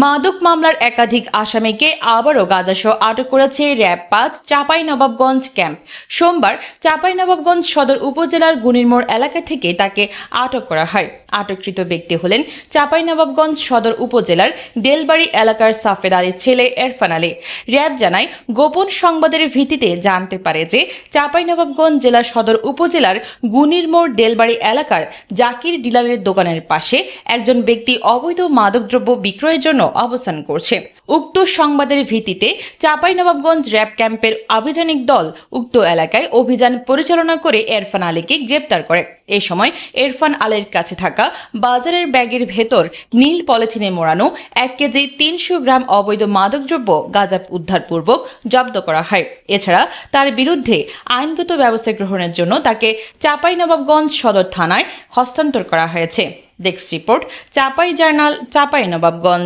মাদক মামলার একাধিক আসামিকে আবারও গাঁজাসহ আটক করেছে র‍্যাব-৫ চাঁপাইনবাবগঞ্জ ক্যাম্প। সোমবার চাঁপাইনবাবগঞ্জ সদর উপজেলার গুনিরমোড় এলাকা থেকে তাকে আটক করা হয়। আটককৃত ব্যক্তি হলেন চাঁপাইনবাবগঞ্জ সদর উপজেলার দেলবাড়ি এলাকার সাফেদ আলীর ছেলে এরফান আলী। র‍্যাব জানায়, গোপন সংবাদের ভিত্তিতে জানতে পারে যে চাঁপাইনবাবগঞ্জ জেলা সদর উপজেলার গুনিরমোড় দেলবাড়ি এলাকার জাকির ডিলারের দোকানের পাশে একজন ব্যক্তি অবৈধ মাদকদ্রব্য বিক্রয়ের জন্য অবস্থান করছে। উক্ত সংবাদের ভিত্তিতে চাঁপাইনবাবগঞ্জ র‍্যাব ক্যাম্পের আভিযানিক দল উক্ত এলাকায় অভিযান পরিচালনা করে এরফান আলীকে গ্রেপ্তার করে। এ সময় এরফান আলীর কাছে থাকা বাজারের ব্যাগের ভেতর নীল পলিথিনে মোড়ানো 1 কেজি 300 গ্রাম অবৈধ মাদকদ্রব্য গাঁজা উদ্ধারপূর্বক জব্দ করা হয়। এছাড়া তার বিরুদ্ধে আইনগত ব্যবস্থা গ্রহণের জন্য তাকে চাঁপাইনবাবগঞ্জ সদর থানায় হস্তান্তর করা হয়েছে। Desk report, Chapai journal, Chapainawabganj.